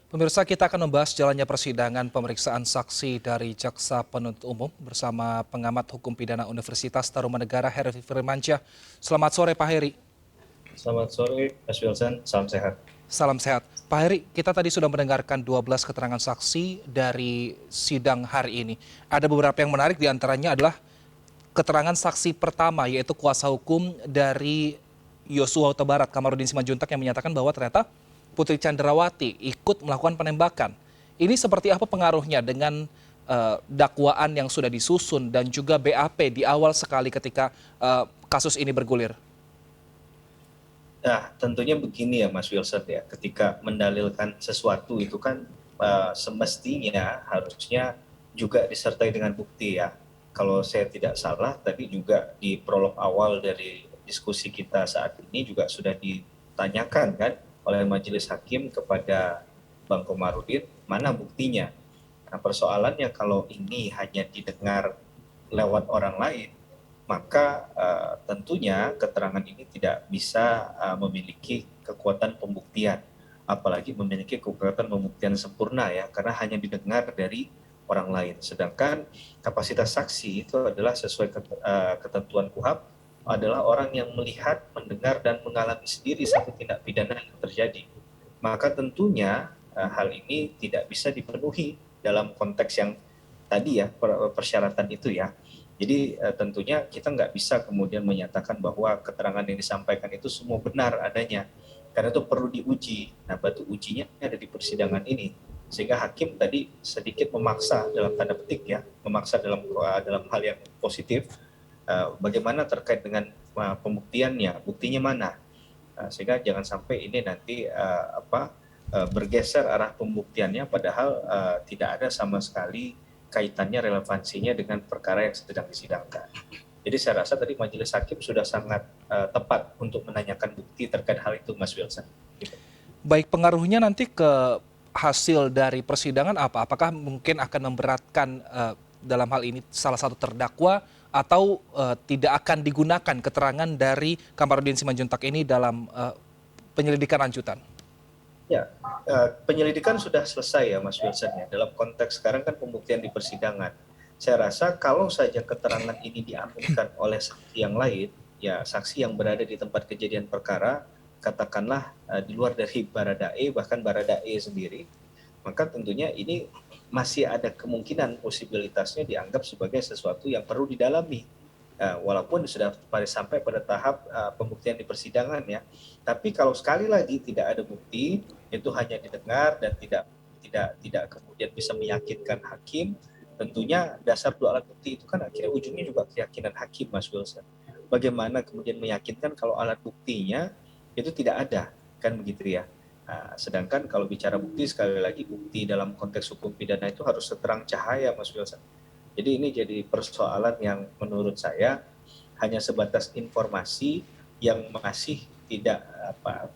Pemirsa, kita akan membahas jalannya persidangan pemeriksaan saksi dari Jaksa Penuntut Umum bersama pengamat hukum pidana Universitas Tarumanegara Heri Firmansyah. Selamat sore Pak Heri. Selamat sore, Mas Wilson. Salam sehat. Salam sehat. Pak Heri, kita tadi sudah mendengarkan 12 keterangan saksi dari sidang hari ini. Ada beberapa yang menarik, diantaranya adalah keterangan saksi pertama, yaitu kuasa hukum dari Yosua Huta Barat, Kamarudin Simanjuntak, yang menyatakan bahwa ternyata Putri Chandrawati ikut melakukan penembakan. Ini seperti apa pengaruhnya dengan dakwaan yang sudah disusun dan juga BAP di awal sekali ketika kasus ini bergulir? Nah, tentunya begini ya Mas Wilson ya, ketika mendalilkan sesuatu itu kan semestinya harusnya juga disertai dengan bukti ya. Kalau saya tidak salah, tadi juga di prolog awal dari diskusi kita saat ini juga sudah ditanyakan kan oleh majelis hakim kepada Bang Komarudin, mana buktinya? Nah, persoalannya kalau ini hanya didengar lewat orang lain, maka tentunya keterangan ini tidak bisa memiliki kekuatan pembuktian, apalagi memiliki kekuatan pembuktian sempurna ya, karena hanya didengar dari orang lain. Sedangkan kapasitas saksi itu adalah sesuai ketentuan KUHP, adalah orang yang melihat, mendengar, dan mengalami sendiri satu tindak pidana yang terjadi. Maka tentunya hal ini tidak bisa dipenuhi dalam konteks yang tadi ya, persyaratan itu ya. Jadi tentunya kita nggak bisa kemudian menyatakan bahwa keterangan yang disampaikan itu semua benar adanya, karena itu perlu diuji. Nah, batu ujinya ada di persidangan ini, sehingga hakim tadi sedikit memaksa dalam tanda petik ya, memaksa dalam hal yang positif, bagaimana terkait dengan pembuktiannya, buktinya mana. Sehingga jangan sampai ini nanti bergeser arah pembuktiannya, padahal tidak ada sama sekali kaitannya, relevansinya dengan perkara yang sedang disidangkan. Jadi saya rasa tadi majelis hakim sudah sangat tepat untuk menanyakan bukti terkait hal itu, Mas Wilson. Gitu. Baik, pengaruhnya nanti ke hasil dari persidangan apa? Apakah mungkin akan memberatkan dalam hal ini salah satu terdakwa atau tidak akan digunakan keterangan dari Kamarudin Simanjuntak ini dalam penyelidikan lanjutan? Ya, penyelidikan sudah selesai ya Mas Wilson ya. Dalam konteks sekarang kan pembuktian di persidangan. Saya rasa kalau saja keterangan ini diambilkan oleh saksi yang lain, ya saksi yang berada di tempat kejadian perkara, katakanlah di luar dari Baradae, bahkan Baradae sendiri, maka tentunya ini masih ada kemungkinan posibilitasnya dianggap sebagai sesuatu yang perlu didalami. Walaupun sudah sampai pada tahap pembuktian di persidangan ya, tapi kalau sekali lagi tidak ada bukti, itu hanya didengar dan tidak kemudian bisa meyakinkan hakim, tentunya dasar dua alat bukti itu kan akhirnya ujungnya juga keyakinan hakim, Mas Wilson. Bagaimana kemudian meyakinkan kalau alat buktinya itu tidak ada, kan begitu ya. Sedangkan kalau bicara bukti, sekali lagi bukti dalam konteks hukum pidana itu harus seterang cahaya, Mas Wilson. Jadi ini jadi persoalan yang menurut saya hanya sebatas informasi yang masih tidak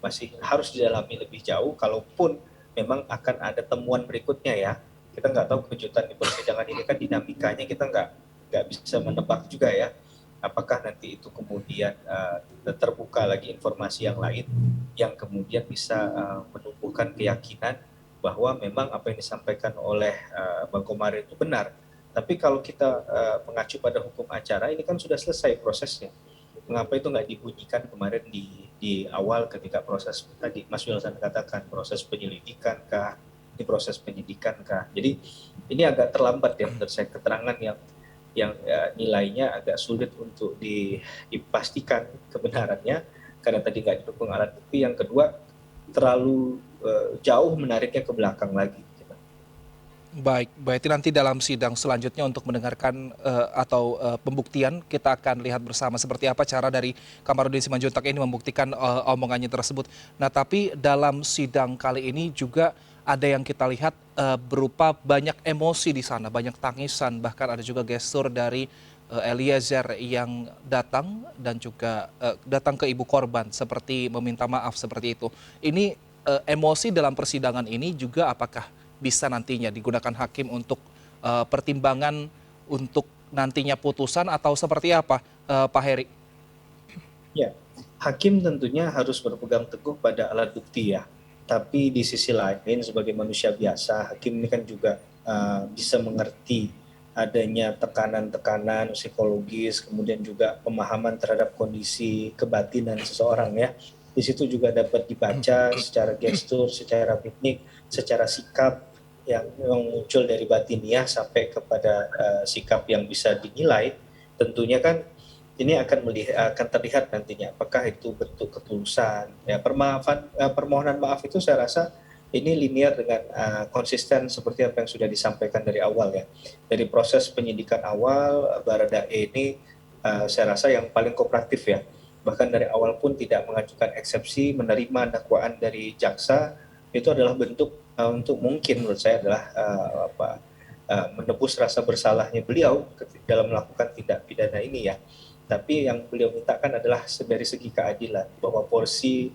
masih harus didalami lebih jauh, kalaupun memang akan ada temuan berikutnya ya. Kita nggak tahu, kejutan di persidangan ini kan dinamikanya kita nggak bisa menebak juga ya. Apakah nanti itu kemudian terbuka lagi informasi yang lain yang kemudian bisa menumbuhkan keyakinan bahwa memang apa yang disampaikan oleh Bang Komar itu benar. Tapi kalau kita mengacu pada hukum acara, ini kan sudah selesai prosesnya. Mengapa itu nggak dibunyikan kemarin di awal ketika proses tadi Mas Wilson katakan proses penyelidikan kah, di proses penyidikan kah. Jadi ini agak terlambat ya menurut saya, keterangan yang nilainya agak sulit untuk dipastikan kebenarannya, karena tadi nggak didukung alat bukti. Yang kedua, terlalu jauh menariknya ke belakang lagi. Baik, berarti nanti dalam sidang selanjutnya untuk mendengarkan atau pembuktian, kita akan lihat bersama seperti apa cara dari Kamarudin Simanjuntak ini membuktikan omongannya tersebut. Nah, tapi dalam sidang kali ini juga ada yang kita lihat berupa banyak emosi di sana, banyak tangisan, bahkan ada juga gestur dari Eliezer yang datang dan juga datang ke ibu korban seperti meminta maaf seperti itu. Ini emosi dalam persidangan ini juga apakah bisa nantinya digunakan hakim untuk pertimbangan untuk nantinya putusan atau seperti apa, Pak Heri? Ya, hakim tentunya harus berpegang teguh pada alat bukti ya. Tapi di sisi lain sebagai manusia biasa, hakim ini kan juga bisa mengerti adanya tekanan-tekanan psikologis, kemudian juga pemahaman terhadap kondisi kebatinan seseorang ya. Di situ juga dapat dibaca secara gestur, secara mimik, secara sikap yang muncul dari batiniah sampai kepada sikap yang bisa dinilai. Tentunya kan ini akan terlihat nantinya apakah itu bentuk ketulusan ya. Permohonan maaf itu saya rasa ini linear dengan konsisten seperti apa yang sudah disampaikan dari awal ya. Dari proses penyidikan awal, Baradae ini saya rasa yang paling kooperatif ya. Bahkan dari awal pun tidak mengajukan eksepsi, menerima dakwaan dari jaksa. Itu adalah bentuk untuk mungkin menurut saya adalah menebus rasa bersalahnya beliau dalam melakukan tindak pidana ini ya. Tapi yang beliau mintakan adalah dari segi keadilan, bahwa porsi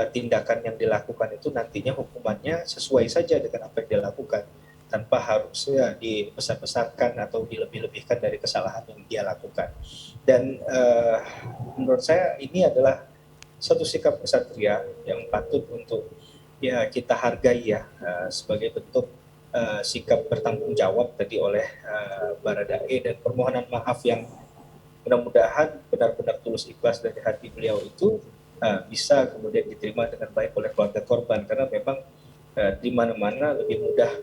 tindakan yang dilakukan itu nantinya hukumannya sesuai saja dengan apa yang dia lakukan, tanpa harusnya dibesar-besarkan atau dilebih-lebihkan dari kesalahan yang dia lakukan. Dan menurut saya ini adalah satu sikap kesatria yang patut untuk ya kita hargai ya, sebagai bentuk sikap bertanggung jawab tadi oleh Baradae, dan permohonan maaf yang mudah-mudahan benar-benar tulus ikhlas dari hati beliau itu bisa kemudian diterima dengan baik oleh keluarga korban, karena memang di mana-mana lebih mudah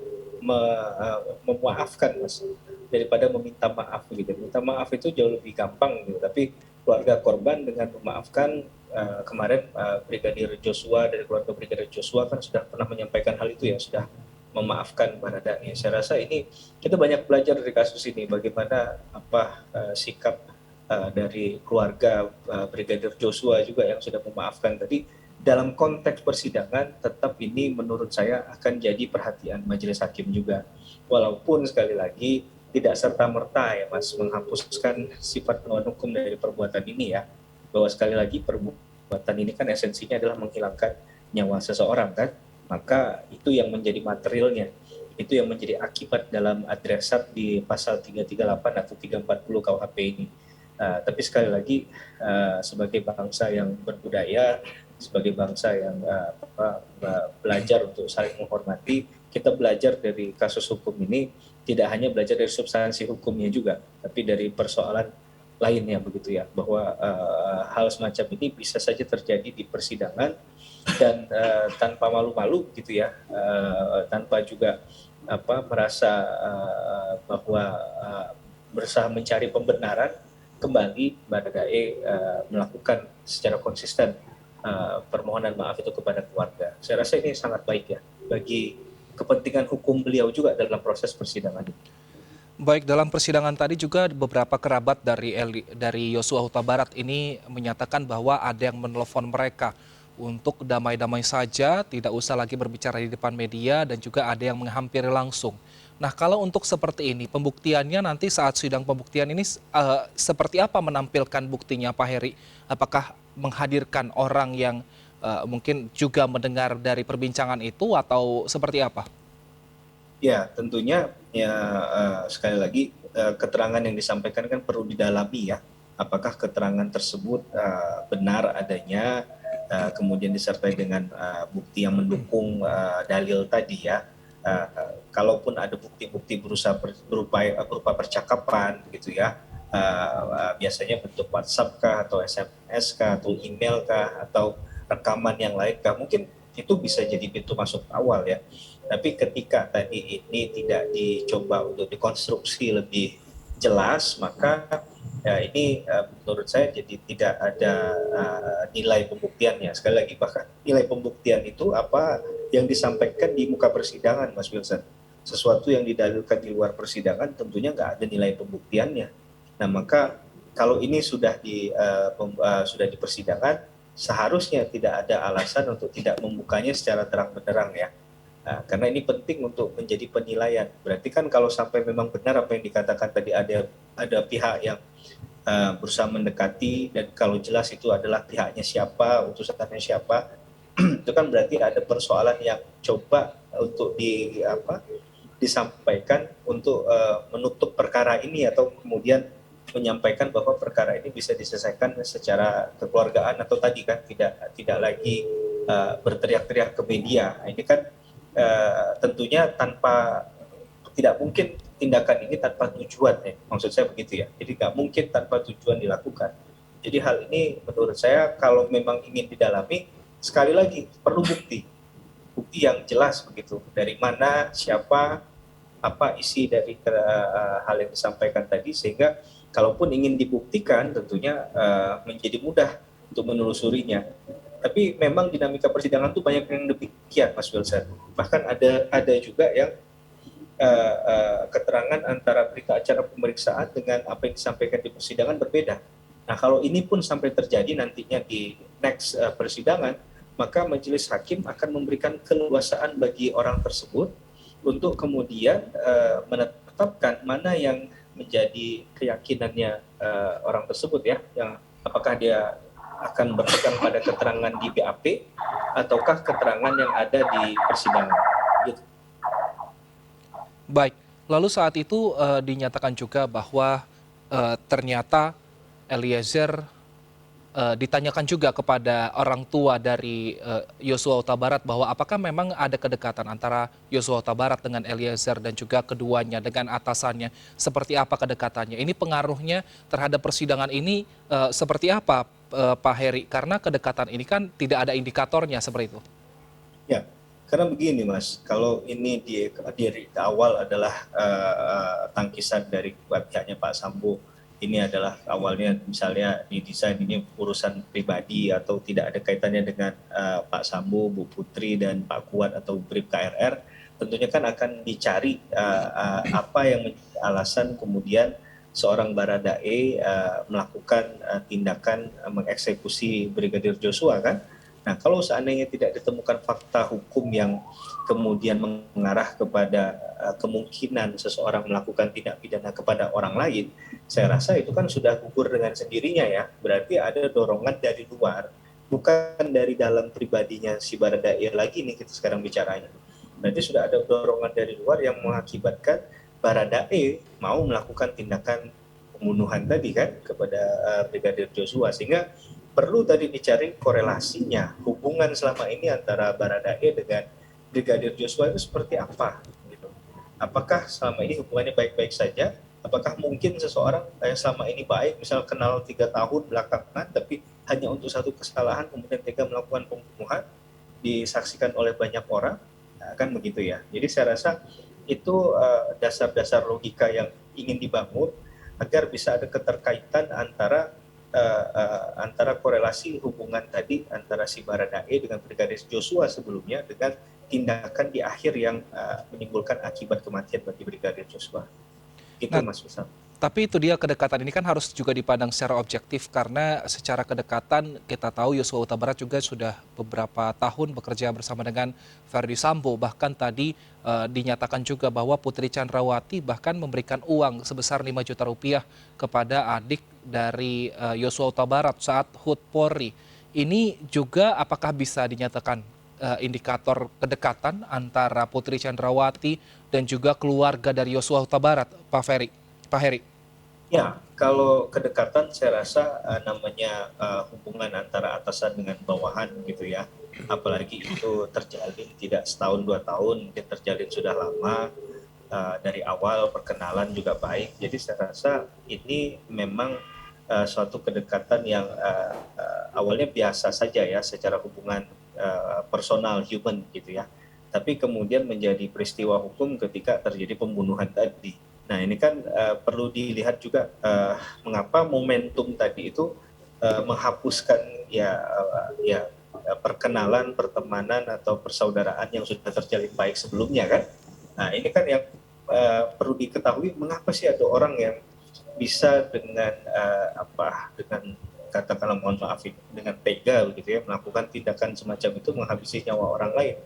memaafkan Mas daripada meminta maaf gitu. Minta maaf itu jauh lebih gampang gitu, tapi keluarga korban dengan memaafkan, kemarin Brigadir Joshua, dari keluarga Brigadir Joshua kan sudah pernah menyampaikan hal itu ya, sudah memaafkan Baradae. Saya rasa ini kita banyak belajar dari kasus ini, bagaimana sikap dari keluarga Brigadir Joshua juga yang sudah memaafkan tadi. Dalam konteks persidangan tetap ini menurut saya akan jadi perhatian majelis hakim juga, walaupun sekali lagi tidak serta-merta ya Mas menghapuskan sifat melawan hukum dari perbuatan ini ya, bahwa sekali lagi perbuatan ini kan esensinya adalah menghilangkan nyawa seseorang kan, maka itu yang menjadi materialnya, itu yang menjadi akibat dalam adresat di pasal 338 atau 340 KUHP ini. Tapi sekali lagi sebagai bangsa yang berbudaya, sebagai bangsa yang belajar untuk saling menghormati, kita belajar dari kasus hukum ini tidak hanya belajar dari substansi hukumnya juga, tapi dari persoalan lainnya begitu ya, bahwa hal semacam ini bisa saja terjadi di persidangan dan tanpa malu-malu gitu ya, tanpa juga merasa bahwa berusaha mencari pembenaran, kembali Baradae melakukan secara konsisten permohonan maaf itu kepada keluarga. Saya rasa ini sangat baik ya bagi kepentingan hukum beliau juga dalam proses persidangan. Baik, dalam persidangan tadi juga beberapa kerabat dari Yosua Huta Barat ini menyatakan bahwa ada yang menelpon mereka untuk damai-damai saja, tidak usah lagi berbicara di depan media, dan juga ada yang menghampiri langsung. Nah, kalau untuk seperti ini, pembuktiannya nanti saat sidang pembuktian ini seperti apa menampilkan buktinya Pak Heri? Apakah menghadirkan orang yang mungkin juga mendengar dari perbincangan itu atau seperti apa? Ya, tentunya ya sekali lagi keterangan yang disampaikan kan perlu didalami ya. Apakah keterangan tersebut benar adanya, kemudian disertai dengan bukti yang mendukung dalil tadi ya. Kalaupun ada bukti-bukti berupa percakapan gitu ya, biasanya bentuk WhatsApp kah atau SMS kah atau email kah atau rekaman yang lain kah, mungkin itu bisa jadi pintu masuk awal ya. Tapi ketika tadi ini tidak dicoba untuk dikonstruksi lebih jelas, maka ya ini menurut saya jadi tidak ada nilai pembuktiannya. Sekali lagi, bahkan nilai pembuktian itu apa yang disampaikan di muka persidangan, Mas Wilson. Sesuatu yang didalilkan di luar persidangan tentunya nggak ada nilai pembuktiannya. Nah, maka kalau ini sudah di persidangan, seharusnya tidak ada alasan untuk tidak membukanya secara terang-benderang ya. Nah, karena ini penting untuk menjadi penilaian. Berarti kan kalau sampai memang benar apa yang dikatakan tadi, ada pihak yang berusaha mendekati, dan kalau jelas itu adalah pihaknya siapa, utusannya siapa, itu kan berarti ada persoalan yang coba untuk disampaikan untuk menutup perkara ini, atau kemudian menyampaikan bahwa perkara ini bisa diselesaikan secara kekeluargaan, atau tadi kan tidak lagi berteriak-teriak ke media. Ini kan tentunya tidak mungkin tindakan ini tanpa tujuan ya, maksud saya begitu ya. Jadi nggak mungkin tanpa tujuan dilakukan. Jadi hal ini menurut saya kalau memang ingin didalami, sekali lagi perlu bukti yang jelas begitu. Dari mana, siapa, apa isi dari hal yang disampaikan tadi, sehingga kalaupun ingin dibuktikan tentunya menjadi mudah untuk menelusurinya. Tapi memang dinamika persidangan itu banyak yang demikian, Mas Wilson. Bahkan ada juga yang keterangan antara berita acara pemeriksaan dengan apa yang disampaikan di persidangan berbeda. Nah, kalau ini pun sampai terjadi nantinya di next persidangan, maka majelis hakim akan memberikan keleluasaan bagi orang tersebut untuk kemudian menetapkan mana yang menjadi keyakinannya orang tersebut ya, yang apakah dia akan berpegang pada keterangan di BAP ataukah keterangan yang ada di persidangan. Gitu. Baik, lalu saat itu dinyatakan juga bahwa ternyata Eliezer ditanyakan juga kepada orang tua dari Yosua Huta Barat bahwa apakah memang ada kedekatan antara Yosua Huta Barat dengan Eliezer dan juga keduanya dengan atasannya. Seperti apa kedekatannya? Ini pengaruhnya terhadap persidangan ini seperti apa Pak Heri? Karena kedekatan ini kan tidak ada indikatornya seperti itu. Ya, karena begini Mas, kalau ini dari awal adalah tangkisan dari pihaknya Pak Sambo, ini adalah awalnya misalnya didesain ini urusan pribadi atau tidak ada kaitannya dengan Pak Sambo, Bu Putri dan Pak Kuat atau Brib KRR, tentunya kan akan dicari apa yang menjadi alasan kemudian seorang Baradae melakukan tindakan mengeksekusi Brigadir Joshua kan. Nah, kalau seandainya tidak ditemukan fakta hukum yang kemudian mengarah kepada kemungkinan seseorang melakukan tindak pidana kepada orang lain, saya rasa itu kan sudah gugur dengan sendirinya ya. Berarti ada dorongan dari luar, bukan dari dalam pribadinya si Baradae lagi nih kita sekarang bicaranya. Berarti sudah ada dorongan dari luar yang mengakibatkan Baradae mau melakukan tindakan pembunuhan tadi kan kepada Brigadir Joshua, sehingga perlu tadi dicari korelasinya, hubungan selama ini antara Baradae dengan Brigadir Joshua itu seperti apa gitu. Apakah selama ini hubungannya baik-baik saja? Apakah mungkin seseorang yang selama ini baik, misal kenal 3 tahun belakangan, tapi hanya untuk satu kesalahan kemudian tega melakukan pembunuhan, disaksikan oleh banyak orang, nah, kan begitu ya. Jadi saya rasa itu dasar-dasar logika yang ingin dibangun agar bisa ada keterkaitan antara korelasi hubungan tadi antara si Baradae dengan Brigadir Joshua sebelumnya dengan tindakan di akhir yang menimbulkan akibat kematian bagi Brigadir Joshua. Itu Nah, Mas Usam. tapi itu dia kedekatan ini kan harus juga dipandang secara objektif karena secara kedekatan kita tahu Yosua Huta Barat juga sudah beberapa tahun bekerja bersama dengan Verdi Sambo. Bahkan tadi dinyatakan juga bahwa Putri Chandrawati bahkan memberikan uang sebesar 5 juta rupiah kepada adik dari Yosua Huta Barat saat HUT Polri. Ini juga apakah bisa dinyatakan indikator kedekatan antara Putri Chandrawati dan juga keluarga dari Yosua Huta Barat, Pak Ferry? Pak Heri. Ya, kalau kedekatan saya rasa namanya hubungan antara atasan dengan bawahan gitu ya. Apalagi itu terjalin tidak setahun 2 tahun, mungkin terjalin sudah lama, dari awal perkenalan juga baik. Jadi saya rasa ini memang suatu kedekatan yang awalnya biasa saja ya secara hubungan personal human gitu ya. Tapi kemudian menjadi peristiwa hukum ketika terjadi pembunuhan tadi. Nah, ini kan perlu dilihat juga mengapa momentum tadi itu menghapuskan perkenalan, pertemanan atau persaudaraan yang sudah terjalin baik sebelumnya kan. Nah, ini kan yang perlu diketahui, mengapa sih ada orang yang bisa dengan dengan katakanlah mohon maaf dengan tega begitu ya melakukan tindakan semacam itu menghabisi nyawa orang lain.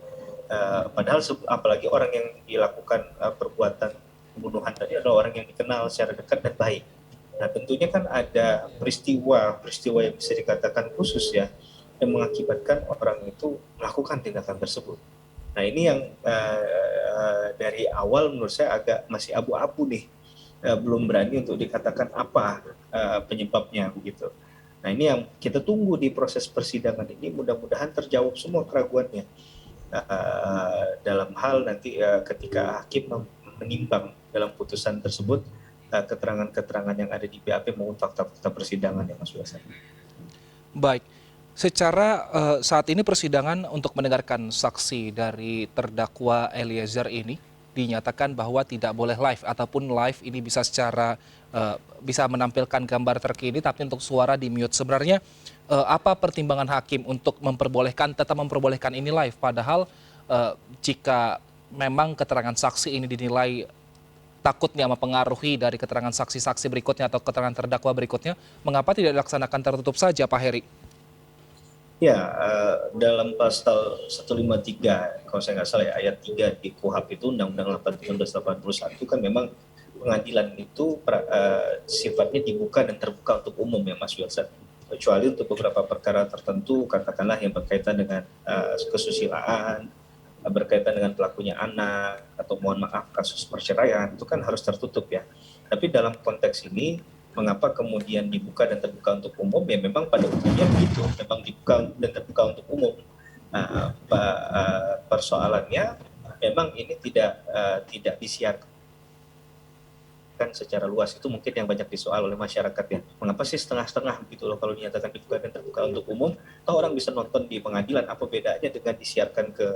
Padahal apalagi orang yang dilakukan perbuatan pembunuhan tadi adalah orang yang dikenal secara dekat dan baik. Nah, tentunya kan ada peristiwa yang bisa dikatakan khusus ya yang mengakibatkan orang itu melakukan tindakan tersebut. Nah, ini yang dari awal menurut saya agak masih abu-abu nih, belum berani untuk dikatakan apa penyebabnya begitu. Nah, ini yang kita tunggu di proses persidangan ini, mudah-mudahan terjawab semua keraguannya dalam hal nanti ketika hakim menimbang dalam putusan tersebut keterangan-keterangan yang ada di BAP maupun fakta-fakta persidangan ya Mas Wilson. Baik, secara saat ini persidangan untuk mendengarkan saksi dari terdakwa Eliezer ini dinyatakan bahwa tidak boleh live ataupun live ini bisa secara bisa menampilkan gambar terkini tapi untuk suara di mute. Sebenarnya apa pertimbangan hakim untuk tetap memperbolehkan ini live padahal jika memang keterangan saksi ini dinilai takutnya mempengaruhi dari keterangan saksi-saksi berikutnya atau keterangan terdakwa berikutnya, mengapa tidak dilaksanakan tertutup saja, Pak Heri? Ya, dalam pasal 153, kalau saya nggak salah ya, ayat 3 di KUHP itu Undang-Undang 1981 kan memang pengadilan itu sifatnya dibuka dan terbuka untuk umum ya Mas Wilson. Kecuali untuk beberapa perkara tertentu, katakanlah yang berkaitan dengan kesusilaan, berkaitan dengan pelakunya anak, atau mohon maaf kasus perceraian, itu kan harus tertutup ya. Tapi dalam konteks ini, mengapa kemudian dibuka dan terbuka untuk umum? Ya memang pada umumnya begitu, memang dibuka dan terbuka untuk umum. Persoalannya memang ini tidak disiarkan secara luas, itu mungkin yang banyak disoal oleh masyarakat ya. Mengapa sih setengah-setengah gitu loh kalau dinyatakan dibuka dan terbuka untuk umum, toh orang bisa nonton di pengadilan, apa bedanya dengan disiarkan ke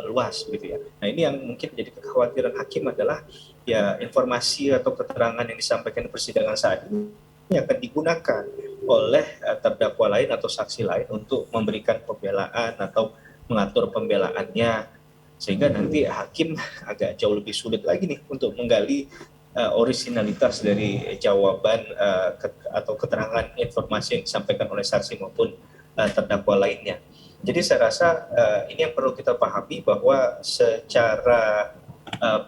luas gitu ya. Nah, ini yang mungkin jadi kekhawatiran hakim adalah ya informasi atau keterangan yang disampaikan di persidangan saat ini akan digunakan oleh terdakwa lain atau saksi lain untuk memberikan pembelaan atau mengatur pembelaannya, sehingga nanti hakim agak jauh lebih sulit lagi nih untuk menggali orisinalitas dari jawaban atau keterangan informasi yang disampaikan oleh saksi maupun terdakwa lainnya. Jadi saya rasa ini yang perlu kita pahami bahwa secara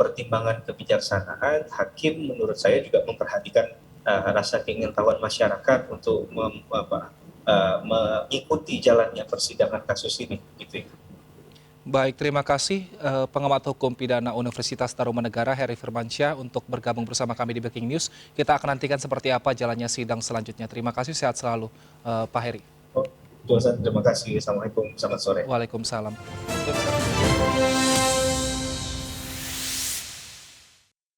pertimbangan kebijaksanaan, hakim menurut saya juga memperhatikan rasa keingintahuan masyarakat untuk mengikuti jalannya persidangan kasus ini, gitu ya. Baik, terima kasih pengamat hukum pidana Universitas Tarumanegara Heri Firmansyah untuk bergabung bersama kami di Breaking News. Kita akan nantikan seperti apa jalannya sidang selanjutnya. Terima kasih, sehat selalu Pak Heri. Terima kasih. Assalamualaikum, selamat sore. Waalaikumsalam.